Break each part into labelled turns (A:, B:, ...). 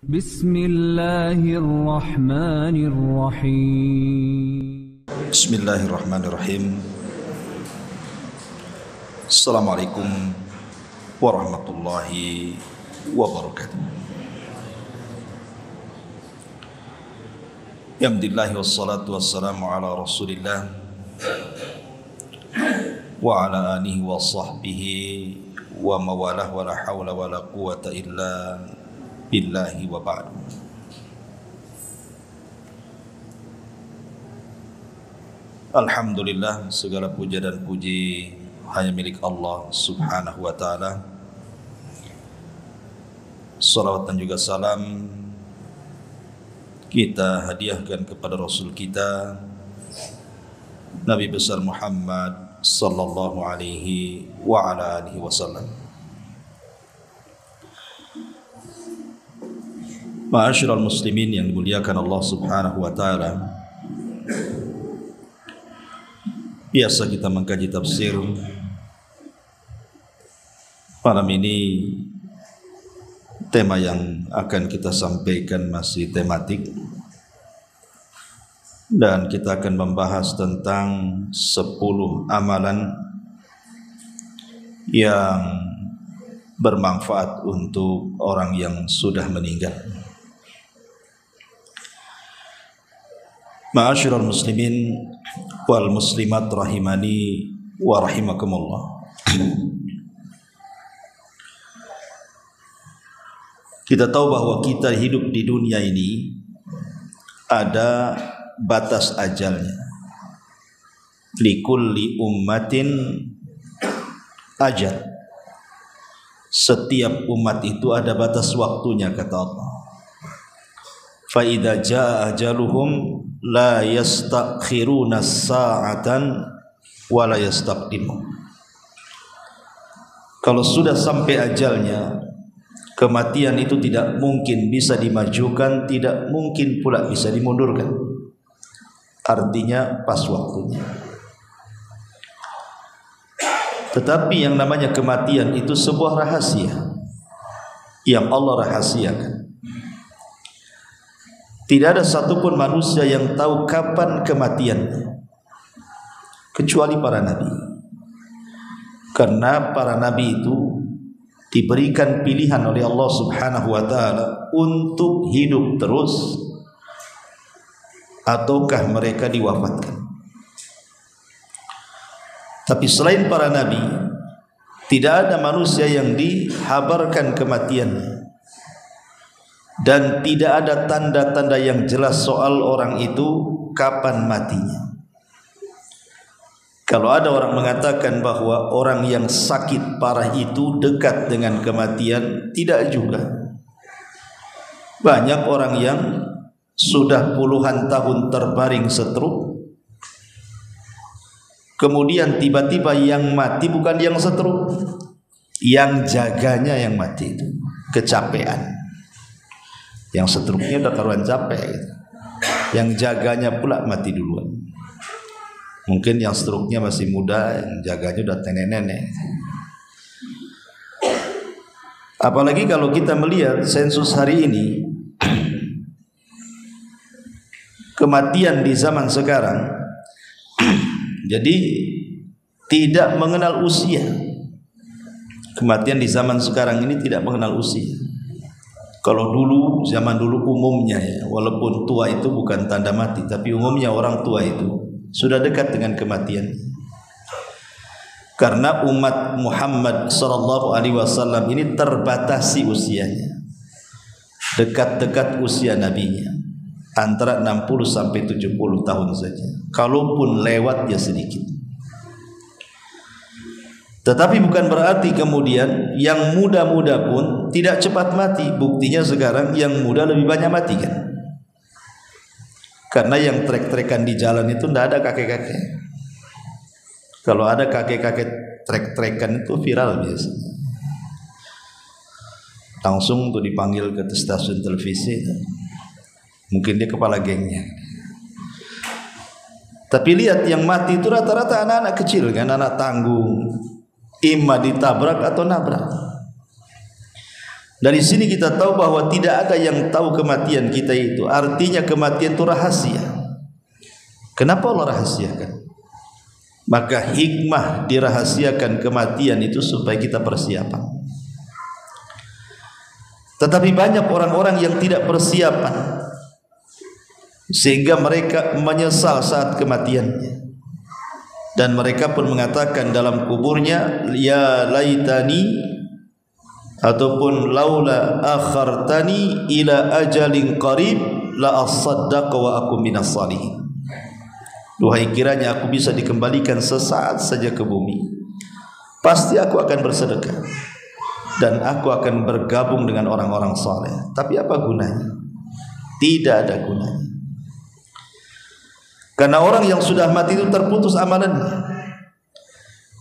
A: Bismillahirrahmanirrahim.
B: Bismillahirrahmanirrahim. Assalamualaikum warahmatullahi wabarakatuh. Alhamdulillah wassalatu wassalamu ala Rasulillah wa ala alihi wa sahbihi wa mawalah wa la hawla wa la quwata illa billahi wa ba'du. Alhamdulillah, segala puja dan puji hanya milik Allah subhanahu wa ta'ala. Salawat dan juga salam kita hadiahkan kepada Rasul kita Nabi besar Muhammad sallallahu alaihi wa ala alihi wasallam. Ma'asyiral muslimin yang dimuliakan Allah subhanahu wa ta'ala, biasa kita mengkaji tafsir. Malam ini tema yang akan kita sampaikan masih tematik, dan kita akan membahas tentang 10 amalan yang bermanfaat untuk orang yang sudah meninggal. Ma'asyiral muslimin wal muslimat rahimani wa rahimakumullah. Kita tahu bahwa kita hidup di dunia ini ada batas ajalnya. Likulli ummatin ajal. Setiap umat itu ada batas waktunya, kata Allah. Fa idza jaa ajaluhum la yastakhiruna sa'atan wa la yastaqdimun. Kalau sudah sampai ajalnya, kematian itu tidak mungkin bisa dimajukan, tidak mungkin pula bisa dimundurkan. Artinya pas waktunya. Tetapi yang namanya kematian itu sebuah rahasia yang Allah rahasiakan. Tidak ada satupun manusia yang tahu kapan kematiannya kecuali para nabi. Karena para nabi itu diberikan pilihan oleh Allah subhanahu wa ta'ala untuk hidup terus ataukah mereka diwafatkan. Tapi selain para nabi, tidak ada manusia yang dihabarkan kematiannya, dan tidak ada tanda-tanda yang jelas soal orang itu kapan matinya. Kalau ada orang mengatakan bahwa orang yang sakit parah itu dekat dengan kematian, tidak juga. Banyak orang yang sudah puluhan tahun terbaring stroke, kemudian tiba-tiba yang mati bukan yang stroke, yang jaganya yang mati itu kecapean. Yang stroke-nya udah karuan capek gitu. Yang jaganya pula mati duluan. Mungkin yang stroke-nya masih muda, yang jaganya udah nenek-nenek. Apalagi kalau kita melihat sensus hari ini, kematian di zaman sekarang jadi tidak mengenal usia. Kematian di zaman sekarang ini tidak mengenal usia. Kalau dulu, zaman dulu umumnya ya, walaupun tua itu bukan tanda mati, tapi umumnya orang tua itu sudah dekat dengan kematian. Karena umat Muhammad sallallahu alaihi wasallam ini terbatasi usianya. Dekat-dekat usia nabinya, antara 60 sampai 70 tahun saja. Kalaupun lewat ya sedikit. Tetapi bukan berarti kemudian yang muda-muda pun tidak cepat mati. Buktinya sekarang yang muda lebih banyak mati kan. Karena yang trek-trekan di jalan itu tidak ada kakek-kakek. Kalau ada kakek-kakek trek-trekan itu viral biasa. Langsung tuh dipanggil ke stasiun televisi. Mungkin dia kepala gengnya. Tapi lihat yang mati itu rata-rata anak-anak kecil kan, anak tanggung. Imma ditabrak atau nabrak. Dari sini kita tahu bahwa tidak ada yang tahu kematian kita itu. Artinya kematian itu rahasia. Kenapa Allah rahasiakan? Maka hikmah dirahasiakan kematian itu supaya kita persiapan. Tetapi banyak orang-orang yang tidak persiapan, sehingga mereka menyesal saat kematiannya. Dan mereka pun mengatakan dalam kuburnya, ya laitani, ataupun laula akhartani ila ajalin qarib la asaddaqa wa aku minas salihin. Duhai kiranya aku bisa dikembalikan sesaat saja ke bumi, pasti aku akan bersedekah dan aku akan bergabung dengan orang-orang saleh. Tapi apa gunanya? Tidak ada gunanya. Karena orang yang sudah mati itu terputus amalannya.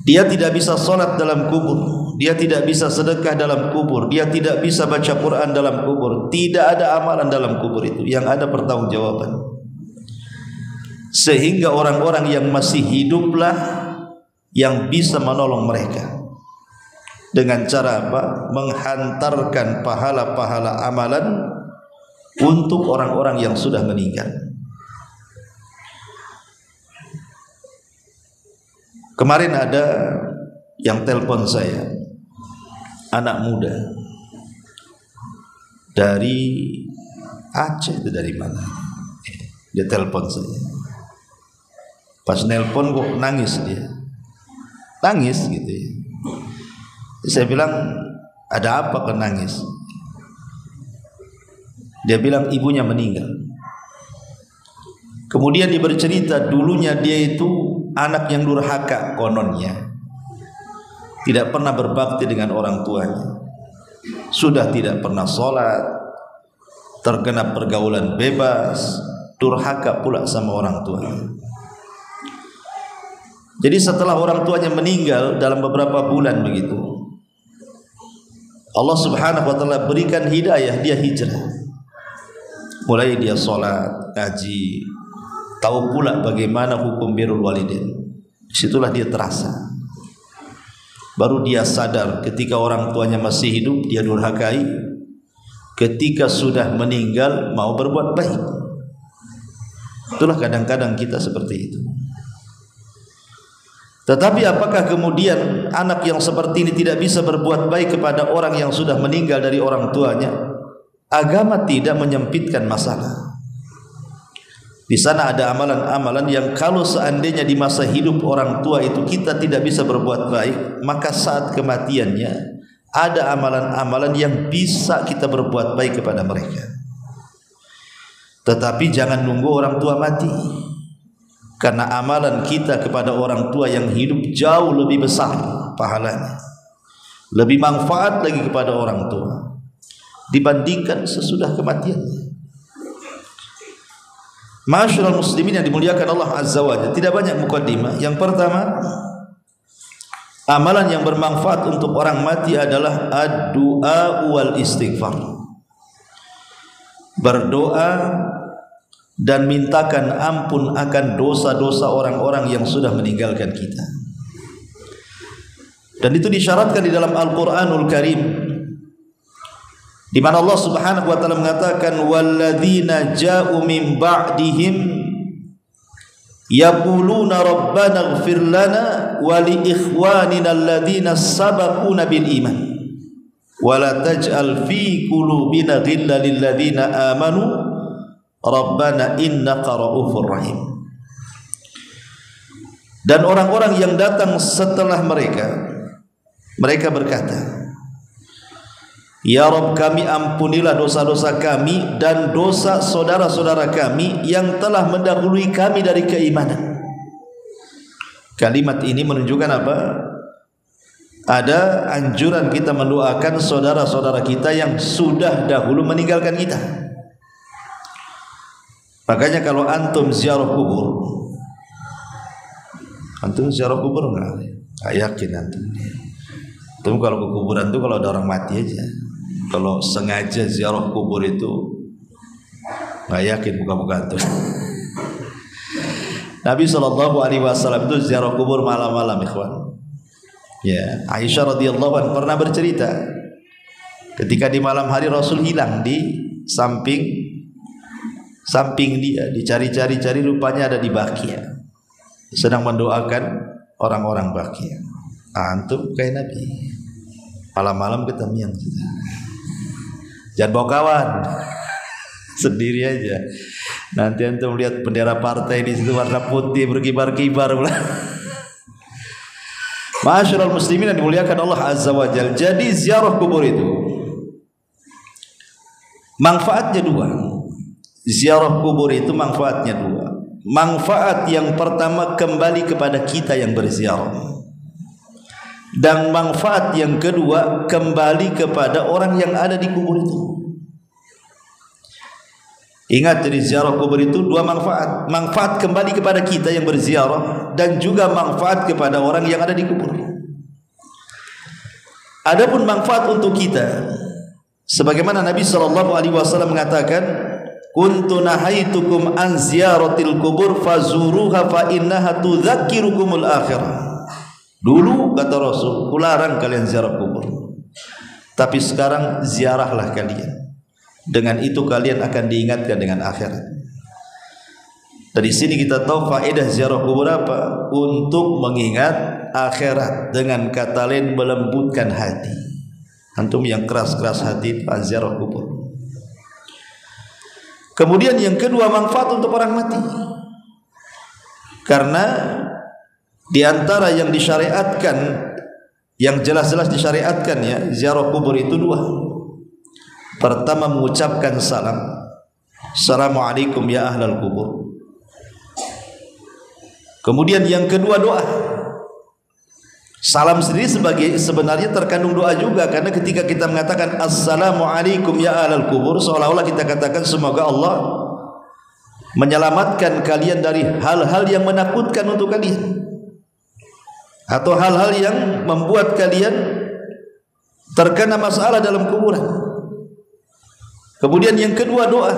B: Dia tidak bisa solat dalam kubur, dia tidak bisa sedekah dalam kubur, dia tidak bisa baca Quran dalam kubur. Tidak ada amalan dalam kubur itu. Yang ada pertanggungjawaban. Sehingga orang-orang yang masih hiduplah yang bisa menolong mereka. Dengan cara apa? Menghantarkan pahala-pahala amalan untuk orang-orang yang sudah meninggal. Kemarin ada yang telepon saya, anak muda dari Aceh, itu dari mana? Dia telepon saya. Pas nelpon kok nangis dia, nangis gitu ya. Saya bilang, ada apa kok nangis? Dia bilang ibunya meninggal. Kemudian dia bercerita dulunya dia itu anak yang durhaka kononnya, tidak pernah berbakti dengan orang tuanya, sudah tidak pernah sholat, terkena pergaulan bebas, durhaka pula sama orang tuanya. Jadi setelah orang tuanya meninggal dalam beberapa bulan begitu, Allah Subhanahu wa taala berikan hidayah, dia hijrah. Mulai dia sholat, ngaji, tahu pula bagaimana hukum birrul walidain. Disitulah dia terasa. Baru dia sadar ketika orang tuanya masih hidup dia durhakai, ketika sudah meninggal mau berbuat baik. Itulah kadang-kadang kita seperti itu. Tetapi apakah kemudian anak yang seperti ini tidak bisa berbuat baik kepada orang yang sudah meninggal dari orang tuanya? Agama tidak menyempitkan masalah. Di sana ada amalan-amalan yang kalau seandainya di masa hidup orang tua itu kita tidak bisa berbuat baik, maka saat kematiannya ada amalan-amalan yang bisa kita berbuat baik kepada mereka. Tetapi jangan nunggu orang tua mati, karena amalan kita kepada orang tua yang hidup jauh lebih besar pahalanya, lebih manfaat lagi kepada orang tua dibandingkan sesudah kematiannya. Ma'asyiral muslimin yang dimuliakan Allah Azza wa Jalla, tidak banyak mukaddimah. Yang pertama, amalan yang bermanfaat untuk orang mati adalah ad-du'a wal istighfar. Berdoa dan mintakan ampun akan dosa-dosa orang-orang yang sudah meninggalkan kita. Dan itu disyaratkan di dalam Al-Qur'anul Karim, di mana Allah Subhanahu wa taala mengatakan walladzina ja'u min ba'dihim yaquluna rabbana ighfir lana wa li ikhwanina alladzina sabaquna bil iman wa la taj'al fi qulubina ghillan lil ladzina amanu rabbana innaka ra'ufur rahim. Dan orang-orang yang datang setelah mereka berkata, ya Rabb kami, ampunilah dosa-dosa kami dan dosa saudara-saudara kami yang telah mendahului kami dari keimanan. Kalimat ini menunjukkan apa? Ada anjuran kita mendoakan saudara-saudara kita yang sudah dahulu meninggalkan kita. Makanya kalau antum ziarah kubur, antum ziarah kubur enggak yakin antum. Antum kalau ke kuburan tuh kalau ada orang mati aja. Kalau sengaja ziarah kubur itu nggak yakin buka-buka tuh. Nabi SAW itu ziarah kubur malam-malam, ikhwan. Ya, Aisyah radhiyallahu anha pernah bercerita Ketika di malam hari Rasul hilang di samping dia, dicari-cari rupanya ada di Baqi', sedang mendoakan orang-orang Baqi'. Antum kayak Nabi, malam-malam ketemu yang jangan bawa kawan, sendiri aja. Nanti antum lihat bendera partai di situ warna putih berkibar-kibar. Ma'asyiral muslimin yang dimuliakan Allah Azza wa Jalla. Jadi ziarah kubur itu manfaatnya dua. Ziarah kubur itu manfaatnya dua. Manfaat yang pertama kembali kepada kita yang berziarah, dan manfaat yang kedua kembali kepada orang yang ada di kubur itu. Ingat, dari ziarah kubur itu dua manfaat. Manfaat kembali kepada kita yang berziarah, dan juga manfaat kepada orang yang ada di kubur. Adapun manfaat untuk kita, sebagaimana Nabi SAW mengatakan, kuntu nahaitukum an ziyaratil kubur fazuruha fa innaha tudzakirukumul akhirah. Dulu kata Rasul, kularang kalian ziarah kubur, tapi sekarang ziarahlah kalian. Dengan itu kalian akan diingatkan dengan akhirat. Dari sini kita tahu faedah ziarah kubur apa? Untuk mengingat akhirat. Dengan kata lain melembutkan hati. Antum yang keras-keras hati, ziarah kubur. Kemudian yang kedua, manfaat untuk orang mati. Karena di antara yang disyariatkan, yang jelas-jelas disyariatkan ya, ziarah kubur itu dua. Pertama, mengucapkan salam, assalamualaikum ya ahlal kubur. Kemudian yang kedua, doa. Salam sendiri sebenarnya terkandung doa juga, karena ketika kita mengatakan assalamualaikum ya ahlal kubur, seolah-olah kita katakan semoga Allah menyelamatkan kalian dari hal-hal yang menakutkan untuk kalian, atau hal-hal yang membuat kalian terkena masalah dalam kuburan. Kemudian yang kedua, doa.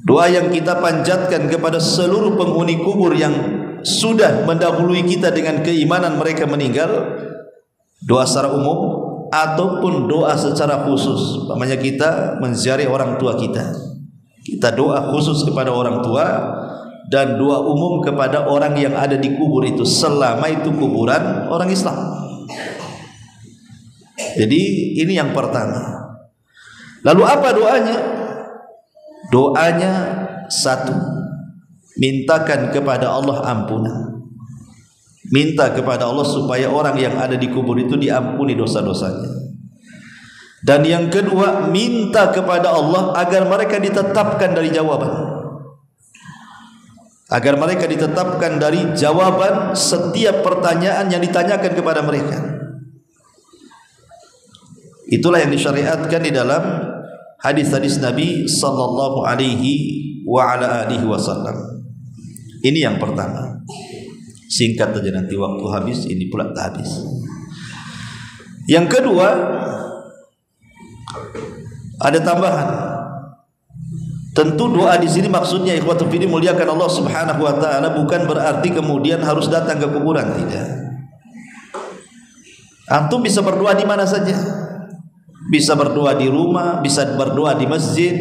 B: Doa yang kita panjatkan kepada seluruh penghuni kubur yang sudah mendahului kita dengan keimanan mereka meninggal. Doa secara umum ataupun doa secara khusus. Namanya kita menziarahi orang tua kita. Kita doa khusus kepada orang tua, dan doa umum kepada orang yang ada di kubur itu, selama itu kuburan orang Islam. Jadi ini yang pertama. Lalu apa doanya? Doanya satu, mintakan kepada Allah ampunan. Minta kepada Allah supaya orang yang ada di kubur itu diampuni dosa-dosanya. Dan yang kedua, minta kepada Allah agar mereka ditetapkan dari jawaban. Agar mereka ditetapkan dari jawaban setiap pertanyaan yang ditanyakan kepada mereka. Itulah yang disyariatkan di dalam hadis-hadis Nabi sallallahu alaihi wa ala alihi wasallam. Ini yang pertama. Singkat saja, nanti waktu habis ini pula tak habis. Yang kedua, ada tambahan. Tentu doa di sini maksudnya ikhwatul fillah muliakan Allah Subhanahu wa taala, bukan berarti kemudian harus datang ke kuburan, tidak. Antum bisa berdoa di mana saja. Bisa berdoa di rumah, bisa berdoa di masjid,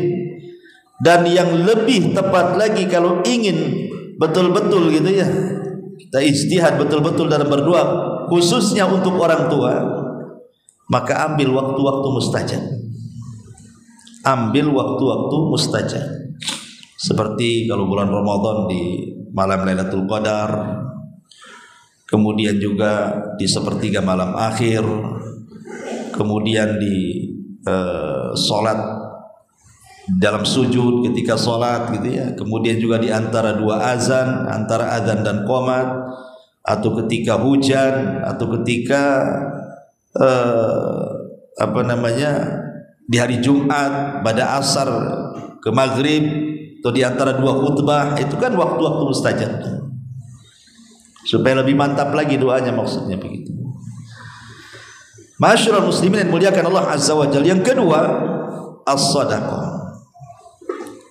B: dan yang lebih tepat lagi kalau ingin betul-betul gitu ya, kita ijtihad betul-betul dalam berdoa khususnya untuk orang tua, maka ambil waktu-waktu mustajab. Ambil waktu-waktu mustajab. Seperti kalau bulan Ramadan di malam Lailatul Qadar, kemudian juga di sepertiga malam akhir, kemudian di solat dalam sujud ketika solat gitu ya, kemudian juga di antara dua azan, antara azan dan qomat, atau ketika hujan, atau ketika di hari Jumat pada asar ke maghrib, atau di antara dua khutbah. Itu kan waktu-waktu mustajab, supaya lebih mantap lagi doanya, maksudnya begitu. Ma'asyiral muslimin yang muliakan Allah Azza wa Jalla. Yang kedua, as-sadaqah.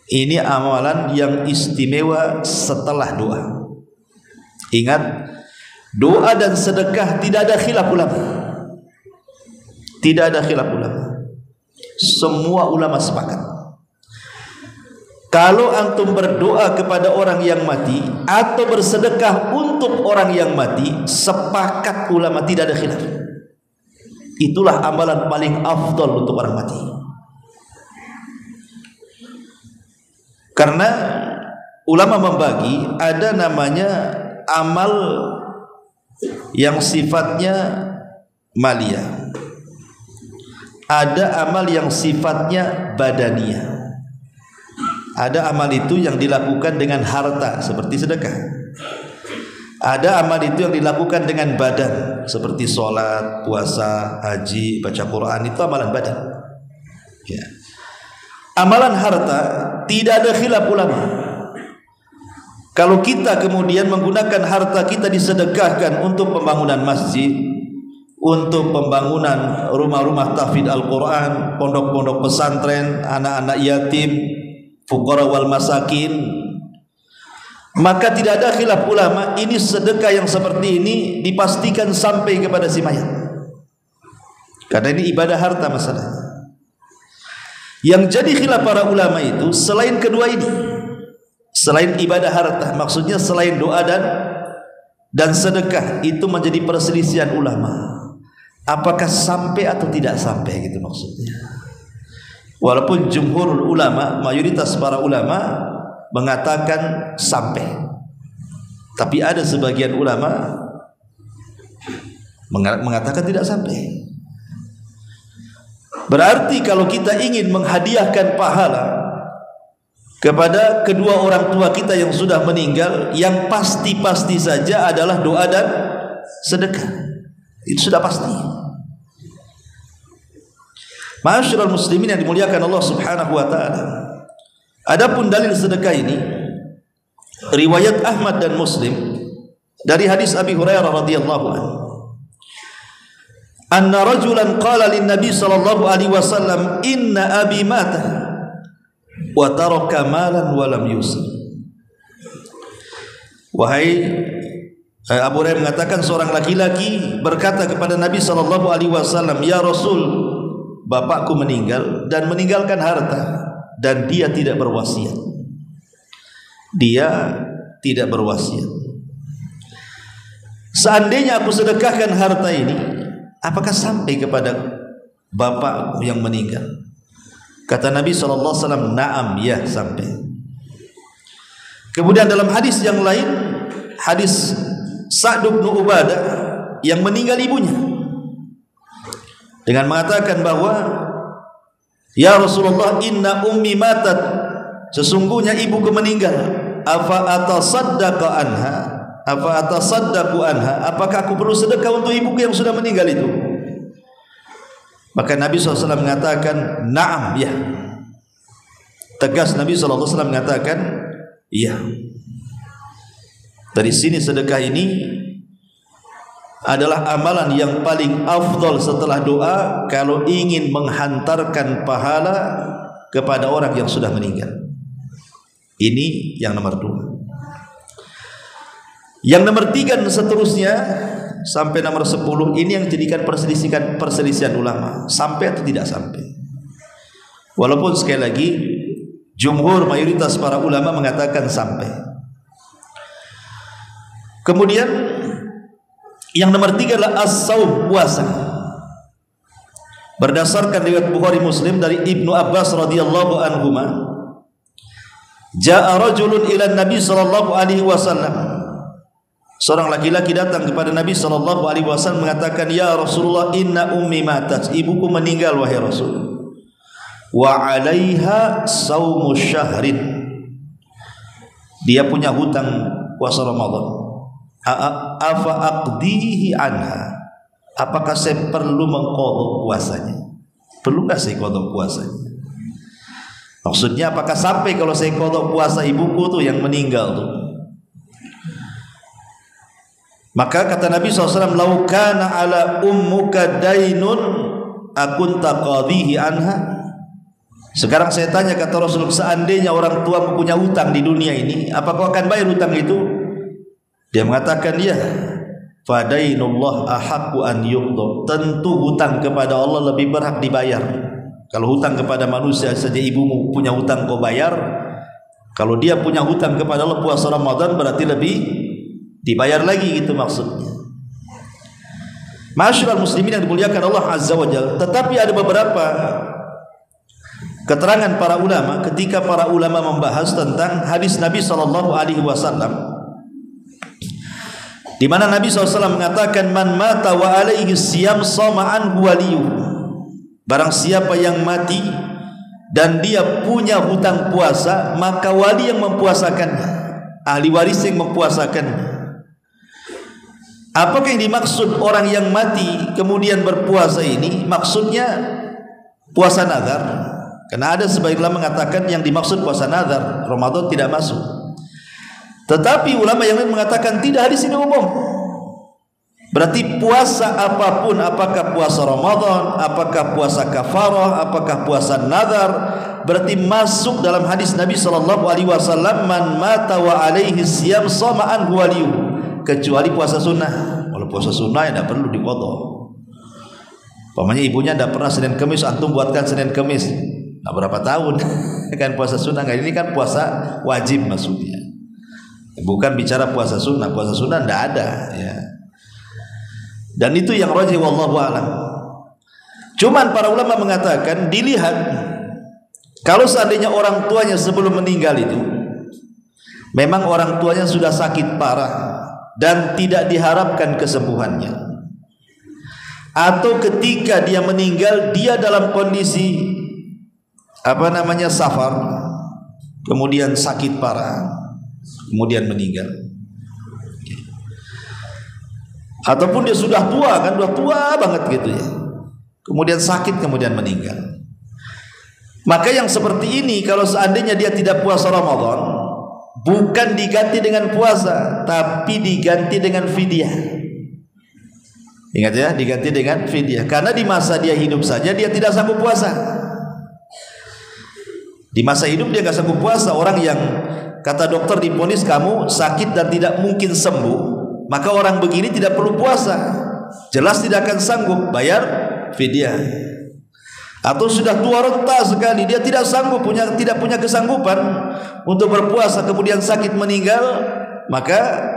B: Ini amalan yang istimewa setelah doa. Ingat, doa dan sedekah tidak ada khilaf ulama. Tidak ada khilaf ulama. Semua ulama sepakat. Kalau antum berdoa kepada orang yang mati atau bersedekah untuk orang yang mati, sepakat ulama, tidak ada khilaf. Itulah amalan paling afdal untuk orang mati. Karena ulama membagi, ada namanya amal yang sifatnya maliyah, ada amal yang sifatnya badaniyah. Ada amal itu yang dilakukan dengan harta seperti sedekah. Ada amal itu yang dilakukan dengan badan seperti sholat, puasa, haji, baca Quran, itu amalan badan. Ya. Amalan harta tidak ada khilaf ulama. Kalau kita kemudian menggunakan harta kita disedekahkan untuk pembangunan masjid, untuk pembangunan rumah-rumah tahfidz Al-Quran, pondok-pondok pesantren, anak-anak yatim, fuqara wal masakin, maka tidak ada khilaf ulama, ini sedekah yang seperti ini dipastikan sampai kepada si mayat, karena ini ibadah harta masalah. Yang jadi khilaf para ulama itu selain kedua ini, selain ibadah harta, maksudnya selain doa dan sedekah, itu menjadi perselisihan ulama, apakah sampai atau tidak sampai, gitu maksudnya. Walaupun jumhurul ulama, mayoritas para ulama mengatakan sampai, tapi ada sebagian ulama mengatakan tidak sampai. Berarti kalau kita ingin menghadiahkan pahala kepada kedua orang tua kita yang sudah meninggal, yang pasti-pasti saja adalah doa dan sedekah. Itu sudah pasti. Ma'asyiral muslimin yang dimuliakan Allah Subhanahu wa taala. Adapun dalil sedekah ini riwayat Ahmad dan Muslim dari hadis Abi Hurairah radhiyallahu anhu. Anna rajulan qala lin Nabi sallallahu alaihi wasallam, "Inna abi mata wa taraka malan wa lam yusib." Wahai Abu Hurairah mengatakan, seorang laki-laki berkata kepada Nabi sallallahu alaihi wasallam, "Ya Rasul, bapakku meninggal dan meninggalkan harta, dan dia tidak berwasiat." Dia tidak berwasiat. Seandainya aku sedekahkan harta ini, apakah sampai kepada bapakku yang meninggal? Kata Nabi SAW, "Na'am, ya, sampai." Kemudian dalam hadis yang lain, hadis Sa'd bin Ubadah yang meninggal ibunya, dengan mengatakan bahwa, "Ya Rasulullah, inna ummi matat, sesungguhnya ibuku meninggal. Afa atasaddaqu anha? Afa atasaddaqu anha? Apakah aku perlu sedekah untuk ibuku yang sudah meninggal itu?" Maka Nabi SAW mengatakan, "Na'am, ya." Tegas Nabi SAW mengatakan, "Ya." Dari sini sedekah ini adalah amalan yang paling afdal setelah doa kalau ingin menghantarkan pahala kepada orang yang sudah meninggal. Ini yang nomor 2. Yang nomor 3 dan seterusnya sampai nomor 10, ini yang jadikan perselisihan ulama, sampai atau tidak sampai. Walaupun sekali lagi jumhur, mayoritas para ulama mengatakan sampai. Kemudian yang nomor 3 adalah as-saum, puasa. Berdasarkan riwayat Bukhari Muslim dari Ibnu Abbas radhiyallahu anhuma, ja'a rajulun ila Nabi sallallahu alaihi wasallam. Seorang laki-laki datang kepada Nabi sallallahu alaihi wasallam mengatakan, "Ya Rasulullah, inna ummi matat, ibuku meninggal wahai Rasul. Wa 'alaiha saumu syahrin." Dia punya hutang puasa Ramadan. Afa aqdihi anha, apakah saya perlu mengqadha puasanya? Perlu enggak saya qadha puasanya? Maksudnya apakah sampai kalau saya qadha puasa ibuku tuh yang meninggal tuh? Maka kata Nabi SAW, "Lau kana ala ummuka dainun akunta qadhihi anha." Sekarang saya tanya, kata Rasul, seandainya orang tua mempunyai hutang di dunia ini, apakah akan bayar hutang itu? Dia mengatakan, "Ya." Fadainullah ahaqqu an yuqda, tentu hutang kepada Allah lebih berhak dibayar Kalau hutang kepada manusia saja ibumu punya hutang kau bayar, kalau dia punya hutang kepada Allah puasa Ramadan berarti lebih dibayar lagi, gitu maksudnya. Masyaallah muslimin yang dimuliakan Allah Azza wa Jalla. Tetapi ada beberapa keterangan para ulama ketika para ulama membahas tentang hadis Nabi sallallahu alaihi wasallam, di mana Nabi SAW mengatakan, man mata wa alaihi siyam sama anhu waliyuhu. Barang siapa yang mati dan dia punya hutang puasa, maka wali yang mempuasakannya, ahli waris yang mempuasakannya. Apakah yang dimaksud orang yang mati kemudian berpuasa ini? Maksudnya puasa nazar. Karena ada sebagian ulama mengatakan yang dimaksud puasa nazar, Ramadan tidak masuk. Tetapi ulama yang lain mengatakan tidak, hadis ini umum. Berarti puasa apapun, apakah puasa Ramadan, apakah puasa kafarah, apakah puasa nazar, berarti masuk dalam hadis Nabi sallallahu alaihi wasallam, man mata wa alaihi siyam sama anhu waliyuhu, kecuali puasa sunnah. Kalau puasa sunnah ya tidak perlu diqadha. Pamannya ibunya tidak pernah Senin Kemis, antum buatkan Senin Kemis. Nah, berapa tahun kan puasa sunnah? Ini kan puasa wajib maksudnya. Bukan bicara puasa sunnah tidak ada ya. Dan itu yang rajih wallahu a'lam. Cuman para ulama mengatakan dilihat kalau seandainya orang tuanya sebelum meninggal itu memang orang tuanya sudah sakit parah dan tidak diharapkan kesembuhannya, atau ketika dia meninggal dia dalam kondisi safar, kemudian sakit parah, kemudian meninggal, ataupun dia sudah tua kan, sudah tua banget gitu ya, kemudian sakit kemudian meninggal. Maka yang seperti ini kalau seandainya dia tidak puasa Ramadan, bukan diganti dengan puasa, tapi diganti dengan fidyah. Ingat ya, diganti dengan fidyah. Karena di masa dia hidup saja dia tidak sanggup puasa. Di masa hidup dia tidak sanggup puasa. Orang yang kata dokter diponis kamu sakit dan tidak mungkin sembuh, maka orang begini tidak perlu puasa, jelas tidak akan sanggup bayar fidyah. Atau sudah tua renta sekali, dia tidak sanggup, tidak punya kesanggupan untuk berpuasa, kemudian sakit meninggal, maka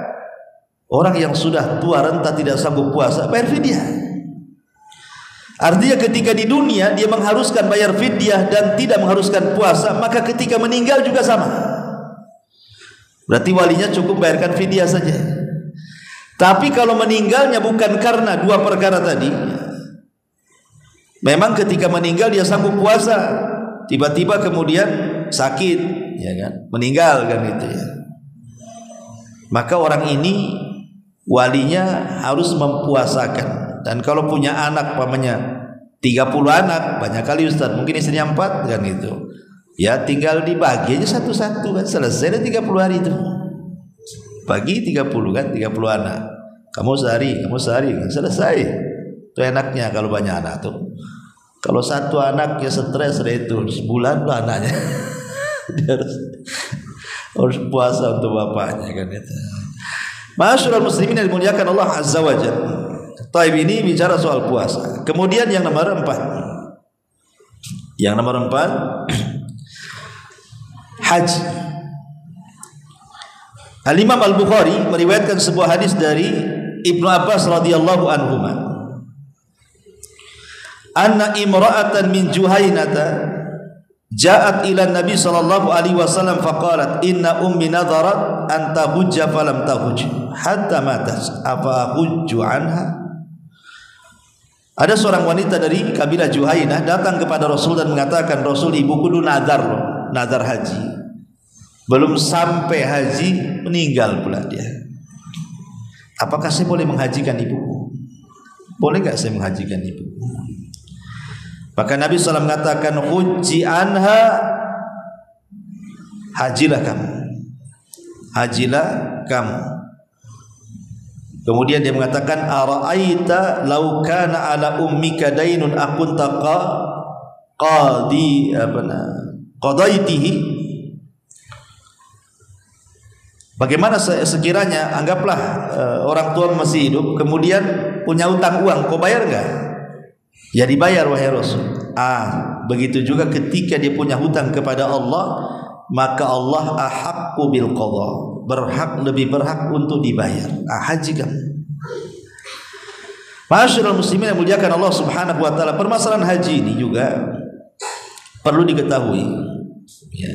B: orang yang sudah tua renta tidak sanggup puasa bayar fidyah. Artinya ketika di dunia dia mengharuskan bayar fidyah dan tidak mengharuskan puasa, maka ketika meninggal juga sama. Berarti walinya cukup bayarkan fidyah saja. Tapi kalau meninggalnya bukan karena dua perkara tadi, memang ketika meninggal dia sanggup puasa, tiba-tiba kemudian sakit, ya kan, meninggal kan gitu ya. Maka orang ini walinya harus mempuasakan. Dan kalau punya anak pamannya 30 anak, banyak kali Ustaz, mungkin istrinya 4 kan itu. Ya tinggal dibagi aja satu-satu kan, selesai 30 hari itu. Bagi 30 kan, 30 anak. Kamu sehari kan, selesai. Itu enaknya kalau banyak anak tuh. Kalau satu anaknya stres itu sebulan lah anaknya. Dia harus puasa untuk bapaknya kan itu. Masyaallah muslimin yang dimuliakan Allah Azza wa Jalla. Taib ini bicara soal puasa. Kemudian yang nomor 4. Yang nomor 4 haji. Al-Imam Al-Bukhari meriwayatkan sebuah hadis dari Ibnu Abbas radhiyallahu anhuma. Anna imra'atan min Juhainata ja'at ila Nabi sallallahu alaihi wasallam faqalat inna ummi nadharat an tahujja falam tahujj hatta matat afa hujju anha. Ada seorang wanita dari kabilah Juhainah datang kepada Rasul dan mengatakan, Rasul, ibuku dulu nazar haji, belum sampai haji meninggal pula dia. Apakah saya boleh menghajikan ibuku? Boleh enggak saya menghajikan ibuku? Maka Nabi SAW mengatakan, hujji anha, hajilah kamu. Kemudian dia mengatakan, ara'aita law kana ala ummika dainun akunta qadaitihi. Bagaimana sekiranya anggaplah orang tua masih hidup kemudian punya utang uang, kau bayar enggak? Ya dibayar wahai Rasul. begitu juga ketika dia punya hutang kepada Allah, maka Allah ahaqqu bil qadha, lebih berhak untuk dibayar. Haji kamu. Ma'asyiral muslimin yang muliakan Allah Subhanahu wa taala, permasalahan haji ini juga perlu diketahui, ya.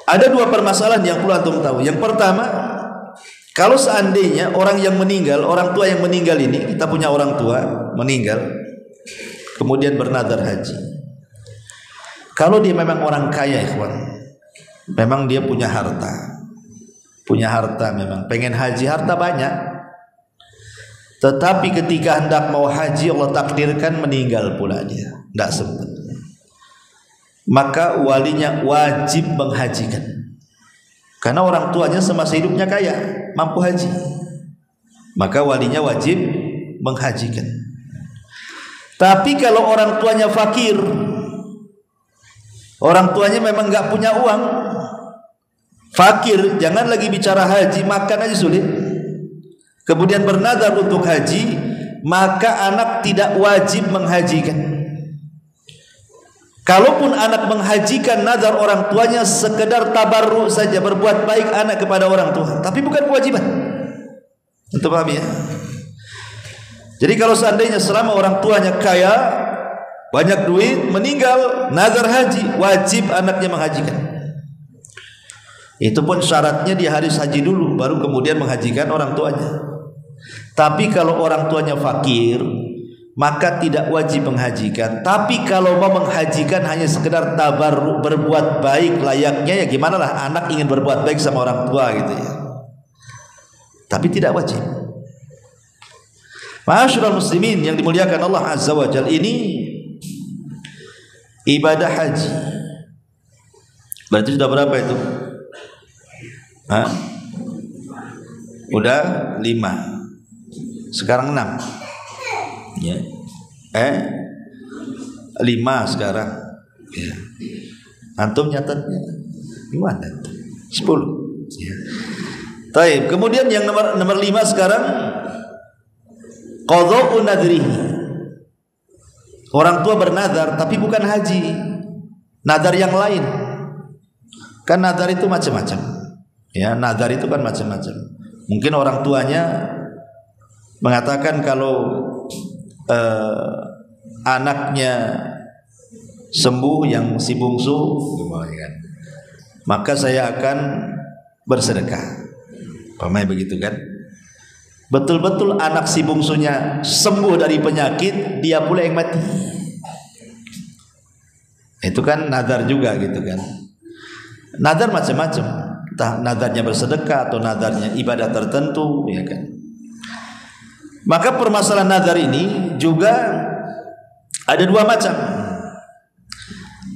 B: Ada dua permasalahan yang perlu antum tahu. Yang pertama, kalau seandainya orang yang meninggal, orang tua yang meninggal ini, kita punya orang tua meninggal, kemudian bernadar haji. Kalau dia memang orang kaya, ikhwan, memang dia punya harta, memang pengen haji, harta banyak, tetapi ketika hendak mau haji Allah takdirkan meninggal pula dia, tidak sempat, maka walinya wajib menghajikan, karena orang tuanya semasa hidupnya kaya, mampu haji, maka walinya wajib menghajikan. Tapi kalau orang tuanya fakir, orang tuanya memang nggak punya uang, fakir, jangan lagi bicara haji, makan aja sulit, kemudian bernadar untuk haji, maka anak tidak wajib menghajikan. Kalaupun anak menghajikan, nazar orang tuanya sekedar tabarruk saja, berbuat baik anak kepada orang tua, tapi bukan kewajiban. Untuk paham ya? Jadi kalau seandainya selama orang tuanya kaya, banyak duit, meninggal, nazar haji, wajib anaknya menghajikan. Itu pun syaratnya dia harus haji dulu, baru kemudian menghajikan orang tuanya. Tapi kalau orang tuanya fakir, maka tidak wajib menghajikan. Tapi kalau mau menghajikan hanya sekedar tabarruk, berbuat baik layaknya, ya gimana lah anak ingin berbuat baik sama orang tua gitu ya, tapi tidak wajib. Ma'asyiral muslimin yang dimuliakan Allah Azza wa Jalla, ini ibadah haji berarti sudah berapa itu? Udah 5, sekarang 6 ya. 5 sekarang ya. Antum nyatatnya gimana? 10 ya. Taib. Kemudian yang nomor 5 sekarang, qadha'u nadrihi. Orang tua bernadar tapi bukan haji, nadar yang lain. Kan nadar itu macam-macam ya, nadar itu kan macam-macam. Mungkin orang tuanya mengatakan kalau anaknya sembuh yang si bungsu, maka saya akan bersedekah, pamai begitu kan? Betul-betul anak si bungsunya sembuh dari penyakit, dia pula yang mati. Itu kan nadar juga gitu kan. Nadar macam-macam, entah nadarnya bersedekah atau nadarnya ibadah tertentu, ya kan. Maka permasalahan nadar ini juga ada 2 macam.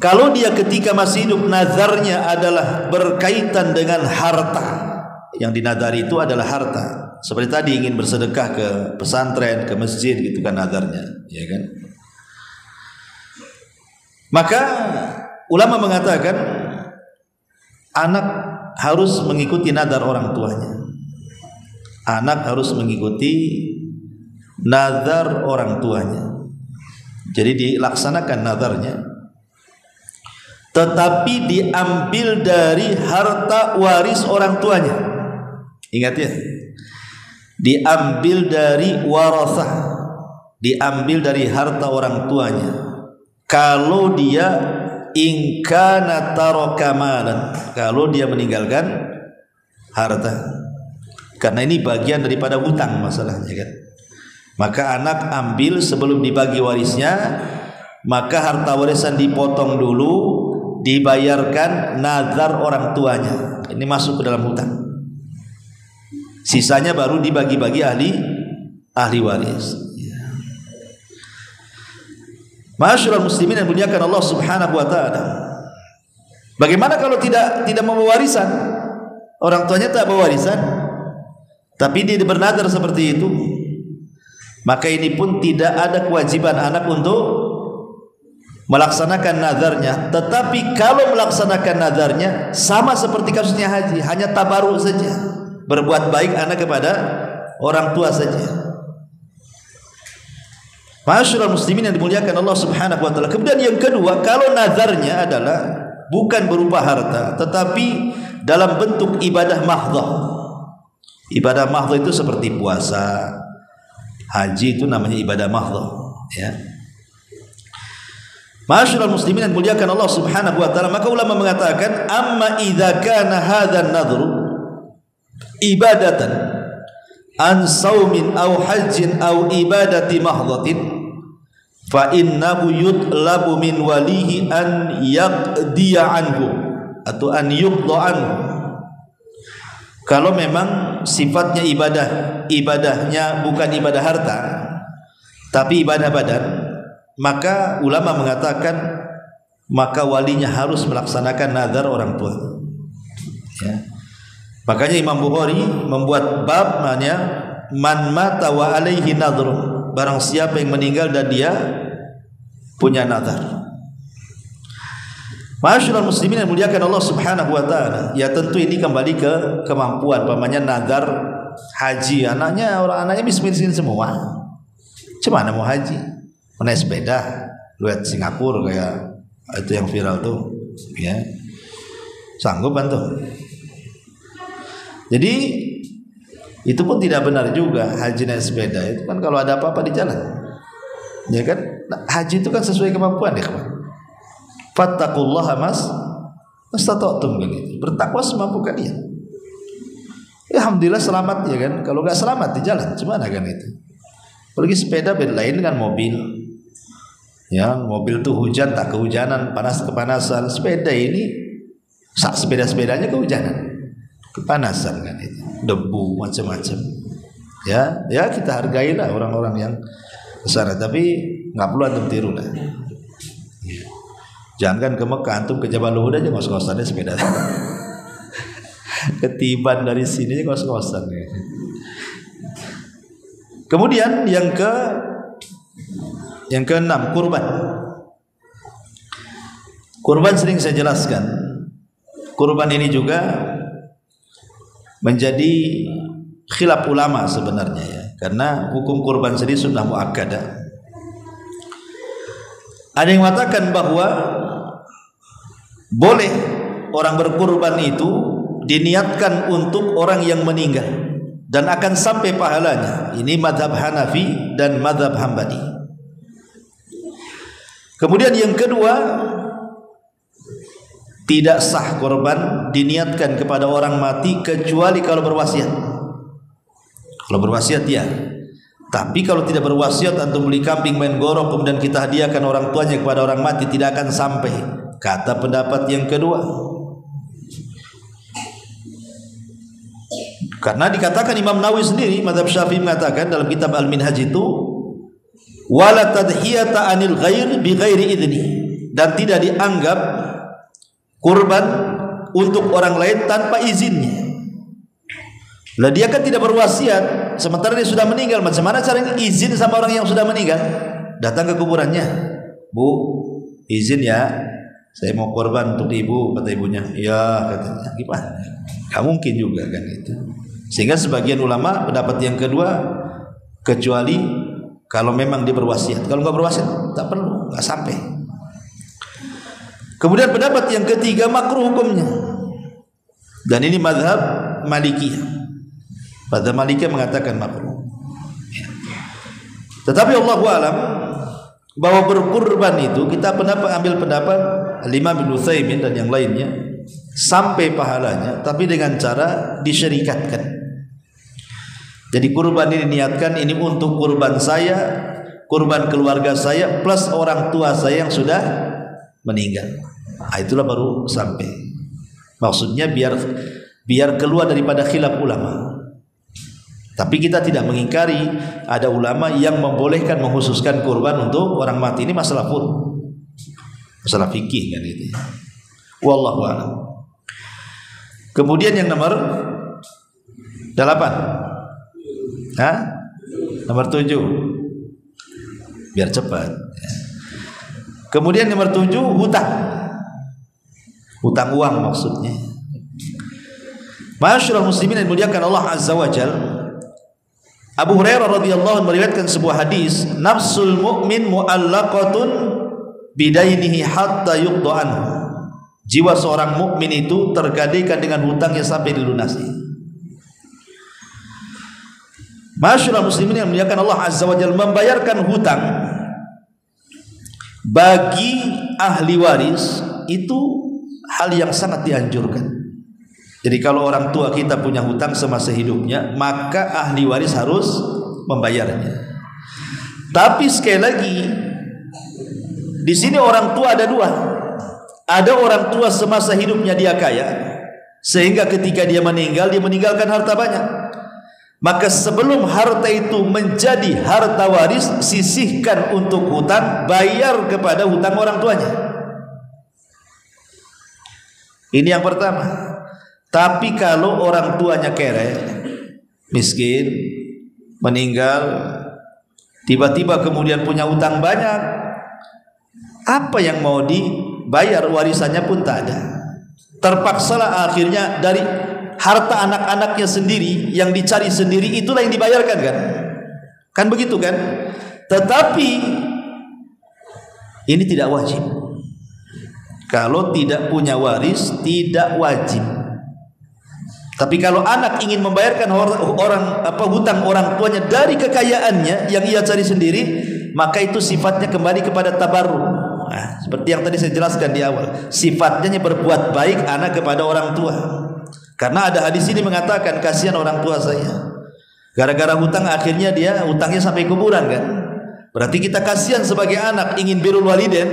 B: Kalau dia ketika masih hidup nadarnya adalah berkaitan dengan harta, yang dinadari itu adalah harta, seperti tadi ingin bersedekah ke pesantren, ke masjid gitu kan nadarnya, ya kan. Maka ulama mengatakan anak harus mengikuti nadar orang tuanya. Anak harus mengikuti nazar orang tuanya. Jadi dilaksanakan nazarnya, tetapi diambil dari harta waris orang tuanya. Ingat ya, diambil dari warasah, diambil dari harta orang tuanya. Kalau dia ingkana taraka malan, kalau dia meninggalkan harta, karena ini bagian daripada hutang masalahnya kan. Maka anak ambil sebelum dibagi warisnya, maka harta warisan dipotong dulu, dibayarkan nazar orang tuanya. Ini masuk ke dalam hutang. Sisanya baru dibagi-bagi ahli waris. Ma'asyiral muslimin yang dimuliakan Allah Subhanahu wa taala. Bagaimana kalau tidak membawa warisan? Orang tuanya tak bawa warisan, tapi dia bernazar seperti itu. Maka ini pun tidak ada kewajiban anak untuk melaksanakan nazarnya. Tetapi kalau melaksanakan nazarnya sama seperti kasusnya haji, hanya tabaruk saja, berbuat baik anak kepada orang tua saja. Ma'asyiral muslimin yang dimuliakan Allah Subhanahu wa taala. Kemudian yang kedua, kalau nazarnya adalah bukan berupa harta tetapi dalam bentuk ibadah mahdhah. Ibadah mahdhah itu seperti puasa, haji, itu namanya ibadah mahdhah, ya. Ma'asyiral muslimin yang dimuliakan Allah Subhanahu wa taala, maka ulama mengatakan amma idza kana hadzal nadhru ibadatan an saumin aw hajjin aw ibadati mahdhatin fa innahu yutlabu min walihi an yaqdiya anhu atau an yuqda anhu. Kalau memang sifatnya ibadahnya bukan ibadah harta tapi ibadah badan, maka ulama mengatakan maka walinya harus melaksanakan nazar orang tua, ya. Makanya Imam Bukhari membuat bab namanya man mata wa alaihi nadhrun, barang siapa yang meninggal dan dia punya nazar. Ma'asyiral muslimin yang muliakan Allah Subhanahu wa taala, ya tentu ini kembali ke kemampuan. Pamannya nazar haji, anaknya miskin semua. Cuma mau haji, mau naik sepeda, lihat Singapura kayak itu yang viral tuh, ya. Sanggup kan tuh. Jadi itu pun tidak benar juga haji naik sepeda. Itu kan kalau ada apa-apa di jalan, ya kan. Haji itu kan sesuai kemampuan, ya kawan. Fattaqullaha mastata'tum, begitu. Bertakwa semampu kalian. Ya, alhamdulillah selamat, ya kan. Kalau nggak selamat di jalan, gimana kan itu? Pergi sepeda beda lain dengan mobil. Ya, mobil tuh hujan tak kehujanan, panas kepanasan. Sepeda ini sepeda-sepedanya kehujanan, kepanasan kan itu, debu macam-macam. Ya kita hargailah orang-orang yang besar, tapi nggak perlu antum tiru lah. Jangan ke Mekah, antum ke Jabal Uhud aja ngos-ngosannya sepeda. Ketiban dari sini aja ngos-ngosan. Kemudian yang keenam, kurban. Kurban sering saya jelaskan. Kurban ini juga menjadi khilaf ulama sebenarnya, ya. Karena hukum kurban sendiri sunnah muakkadah. Ada yang mengatakan bahwa boleh orang berkurban itu diniatkan untuk orang yang meninggal dan akan sampai pahalanya. Ini mazhab Hanafi dan mazhab Hambali. Kemudian yang kedua, tidak sah korban diniatkan kepada orang mati kecuali kalau berwasiat. Kalau berwasiat ya. Tapi kalau tidak berwasiat, antum beli kambing main gorok kemudian kita hadiahkan orang tuanya kepada orang mati, tidak akan sampai. Kata pendapat yang kedua. Karena dikatakan Imam Nawawi sendiri, mazhab Syafi'i mengatakan dalam kitab Al-Minhaj itu, wala tadhiyata anil ghair bi ghairi idni, dan tidak dianggap kurban untuk orang lain tanpa izinnya. Lah dia kan tidak berwasiat, sementara dia sudah meninggal. Macam mana caranya izin sama orang yang sudah meninggal? Datang ke kuburannya, Bu, izin ya, saya mau korban untuk ibu. Kata ibunya, ya, katanya. Gimana? Gak mungkin juga kan itu. Sehingga sebagian ulama pendapat yang kedua, kecuali kalau memang dia berwasiat. Kalau nggak berwasiat, tak perlu, nggak sampai. Kemudian pendapat yang ketiga, makruh hukumnya. Dan ini mazhab Malikiyah. Mazhab Malikiyah mengatakan makruh. Tetapi Allahu a'lam bahwa berkurban itu kita ambil pendapat Imam Ibnu Utsaimin dan yang lainnya sampai pahalanya, tapi dengan cara disyarikatkan. Jadi kurban ini niatkan ini untuk kurban saya, kurban keluarga saya plus orang tua saya yang sudah meninggal. Nah, itulah baru sampai. Maksudnya biar keluar daripada khilaf ulama. Tapi kita tidak mengingkari ada ulama yang membolehkan mengkhususkan kurban untuk orang mati. Ini masalah masalah fikih kan itu. Wallahu a'lam. Kemudian yang nomor 8. Nomor 7. Biar cepat. Kemudian nomor 7, hutang. Hutang uang maksudnya. Ma'asyiral muslimin yang dimuliakan Allah Azza wa Jalla, Abu Hurairah radhiyallahu anhu meriwayatkan sebuah hadis, nafsul mu'min mu'allaqatun bidainihi hatta yuqda anhu. Jiwa seorang mukmin itu tergadaikan dengan hutangnya sampai dilunasi. Masyaallah muslimin yang muliakan Allah Azza wa Jalla, membayarkan hutang bagi ahli waris itu hal yang sangat dianjurkan. Jadi kalau orang tua kita punya hutang semasa hidupnya, maka ahli waris harus membayarnya. Tapi sekali lagi, di sini orang tua ada dua. Ada orang tua semasa hidupnya dia kaya, sehingga ketika dia meninggal, dia meninggalkan harta banyak. Maka sebelum harta itu menjadi harta waris, sisihkan untuk hutang, bayar kepada hutang orang tuanya. Ini yang pertama. Tapi kalau orang tuanya kere, miskin, meninggal, tiba-tiba kemudian punya hutang banyak, apa yang mau dibayar, warisannya pun tak ada. Terpaksalah akhirnya dari harta anak-anaknya sendiri yang dicari sendiri, itulah yang dibayarkan kan? Kan begitu kan? Tetapi ini tidak wajib. Kalau tidak punya waris tidak wajib. Tapi kalau anak ingin membayarkan hutang orang tuanya dari kekayaannya yang ia cari sendiri, maka itu sifatnya kembali kepada tabarruk. Nah, seperti yang tadi saya jelaskan di awal, sifatnya berbuat baik anak kepada orang tua. Karena ada hadis ini mengatakan, kasihan orang tua saya, gara-gara hutang akhirnya dia hutangnya sampai kuburan kan. Berarti kita kasihan sebagai anak, ingin birrul walidain,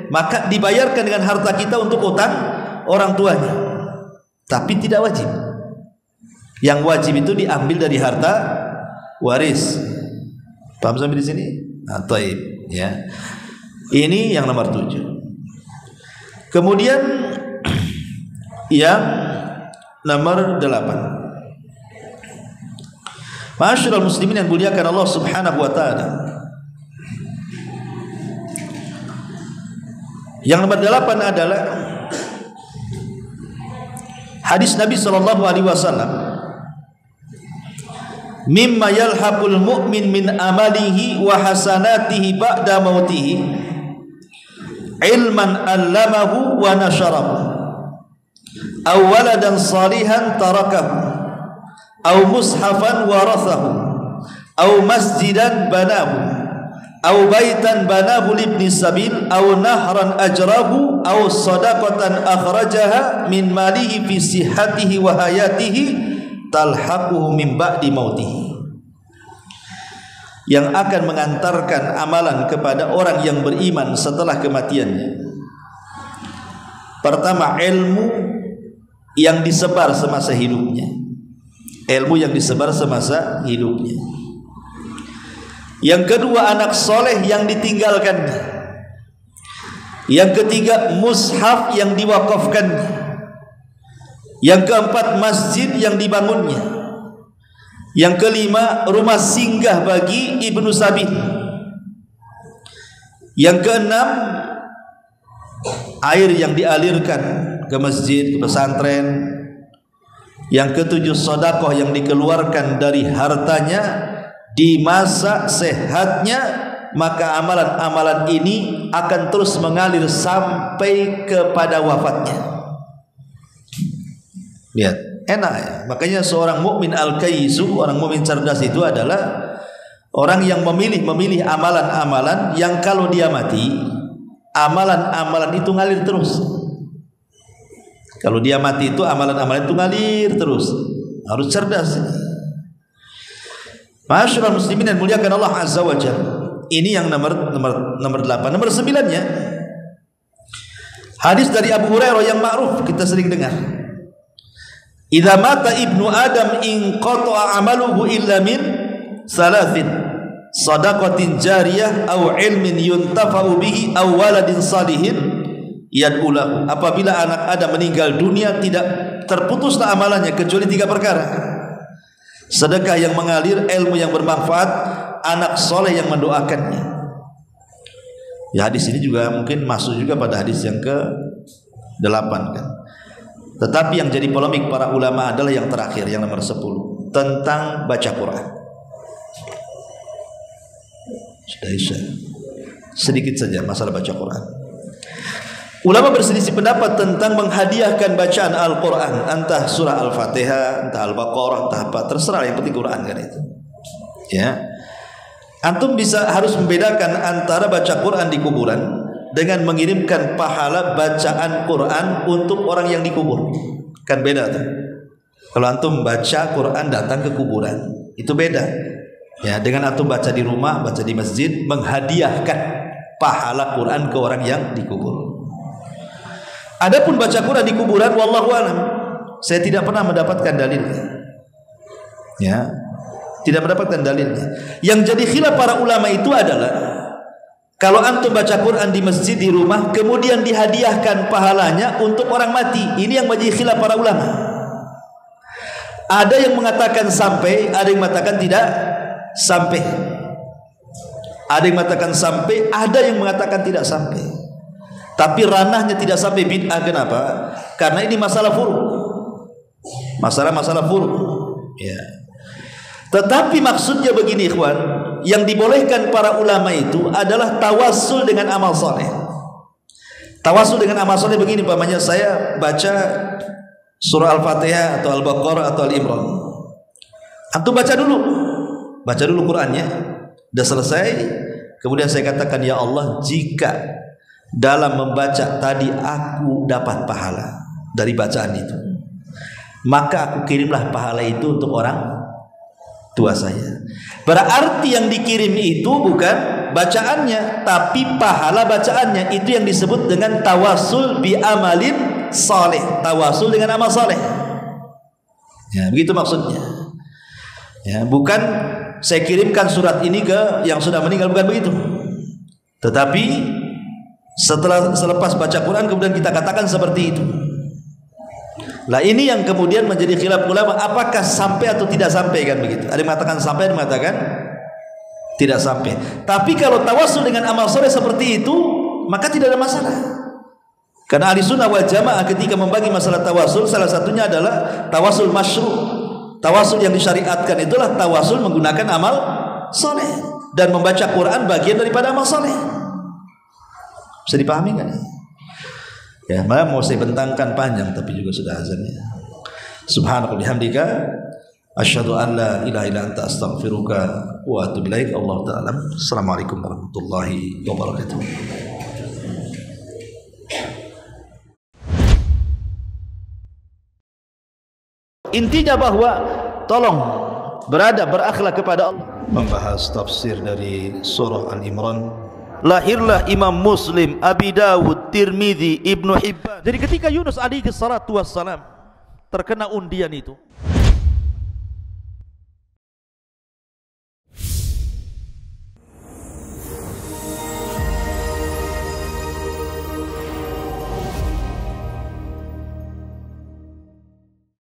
B: maka dibayarkan dengan harta kita untuk hutang orang tuanya. Tapi tidak wajib. Yang wajib itu diambil dari harta waris. Paham sampai di sini? Nah, taib, ya. Ini yang nomor 7. Kemudian yang nomor 8. Ma'asyiral muslimin yang muliakan Allah Subhanahu wa taala. Yang nomor 8 adalah hadis Nabi sallallahu alaihi wasallam, mimma yalhaqul mu'min min amalihi wa hasanatihi ba'da mautihi ilman allamahu wa nasharahu aw waladan salihan tarakahu aw mushafan warathahu aw masjidan banahu aw baitan banahu libni sabil aw nahran ajrahu aw sadaqatan akhrajaha min malihi fi sihhatihi wa hayatihi talhaquhu min ba'di mautihi, yang akan mengantarkan amalan kepada orang yang beriman setelah kematiannya. Pertama, ilmu yang disebar semasa hidupnya. Ilmu yang disebar semasa hidupnya. Yang kedua, anak soleh yang ditinggalkannya. Yang ketiga, mushaf yang diwakafkannya. Yang keempat, masjid yang dibangunnya. Yang kelima, rumah singgah bagi ibnu sabil. Yang keenam, air yang dialirkan ke masjid, ke pesantren. Yang ketujuh, sedekah yang dikeluarkan dari hartanya di masa sehatnya, maka amalan-amalan ini akan terus mengalir sampai kepada wafatnya. Lihat, enak ya. Makanya seorang mukmin al-kaisu, orang mukmin cerdas itu adalah orang yang memilih amalan-amalan yang kalau dia mati, amalan-amalan itu ngalir terus. Kalau dia mati itu amalan-amalan itu ngalir terus. Harus cerdas. Ma'asyiral muslimin dan muliakan Allah Azza wa Jalla. Ini yang nomor 8. Nomor 9-nya hadis dari Abu Hurairah yang ma'ruf, kita sering dengar. Idza mata ibnu Adam in qata'a amaluhu illa min salasin, sadaqatin jariyah aw ilmin yuntafa'u bihi aw waladin salihin yad'u lahu. Apabila anak Adam meninggal dunia, tidak terputuslah amalannya kecuali 3 perkara. Sedekah yang mengalir, ilmu yang bermanfaat, anak soleh yang mendoakannya. Ya, hadis ini juga mungkin masuk juga pada hadis yang ke-8 kan. Tetapi yang jadi polemik para ulama adalah yang terakhir, yang nomor 10, tentang baca Quran. Sudah Isya. Sedikit saja masalah baca Quran. Ulama berselisih pendapat tentang menghadiahkan bacaan Al-Quran, entah surah Al-Fatihah, entah Al-Baqarah, entah apa, terserah, yang penting Quran kan itu. Ya, antum harus membedakan antara baca Quran di kuburan dengan mengirimkan pahala bacaan Quran untuk orang yang dikubur. Kan beda tuh. Kalau antum baca Quran datang ke kuburan, itu beda. Ya, dengan antum baca di rumah, baca di masjid, menghadiahkan pahala Quran ke orang yang dikubur. Adapun baca Quran di kuburan, wallahu alam, saya tidak pernah mendapatkan dalilnya. Ya, tidak mendapatkan dalilnya. Yang jadi khilaf para ulama itu adalah kalau antum baca Quran di masjid di rumah, kemudian dihadiahkan pahalanya untuk orang mati. Ini yang menjadi khilaf para ulama. Ada yang mengatakan sampai, ada yang mengatakan tidak sampai. Ada yang mengatakan sampai, ada yang mengatakan tidak sampai. Tapi ranahnya tidak sampai bid'ah. Kenapa? Karena ini masalah furu'. Masalah furu'. Ya. Tetapi maksudnya begini ikhwan, yang dibolehkan para ulama itu adalah tawassul dengan amal soleh. Tawassul dengan amal soleh begini, umpamanya saya baca surah Al-Fatihah atau Al-Baqarah atau Al-Imran. Antum baca dulu Qur'annya. Sudah selesai, kemudian saya katakan, ya Allah, jika dalam membaca tadi aku dapat pahala dari bacaan itu, maka aku kirimlah pahala itu untuk orang tua saya. Berarti yang dikirim itu bukan bacaannya, tapi pahala bacaannya. Itu yang disebut dengan tawasul bi amalin saleh, tawasul dengan amal saleh. Ya, begitu maksudnya. Ya, bukan saya kirimkan surat ini ke yang sudah meninggal, bukan begitu. Tetapi selepas baca Quran kemudian kita katakan seperti itu. Lah ini yang kemudian menjadi khilaf ulama, apakah sampai atau tidak sampai, kan begitu. Ada yang mengatakan sampai, ada yang mengatakan tidak sampai. Tapi kalau tawasul dengan amal soleh seperti itu, maka tidak ada masalah. Karena ahli sunnah wal jamaah ketika membagi masalah tawasul, salah satunya adalah tawasul masyru'. Tawasul yang disyariatkan itulah tawasul menggunakan amal soleh, dan membaca Quran bagian daripada amal soleh. Bisa dipahami kan? Ya, malah mau saya bentangkan panjang tapi juga sudah azannya. Subhanaka bihamdika asyhadu an la ilaha illa anta astaghfiruka wa atubu ilaik. Allahu ta'ala. Assalamualaikum warahmatullahi wabarakatuh. Intinya bahwa tolong berakhlak kepada Allah. Membahas tafsir dari surah Al-Imran. Lahirlah Imam Muslim, Abi Dawud, Tirmidzi, Ibnu Hibban. Jadi ketika Yunus alaihi salatu wassalam terkena undian itu,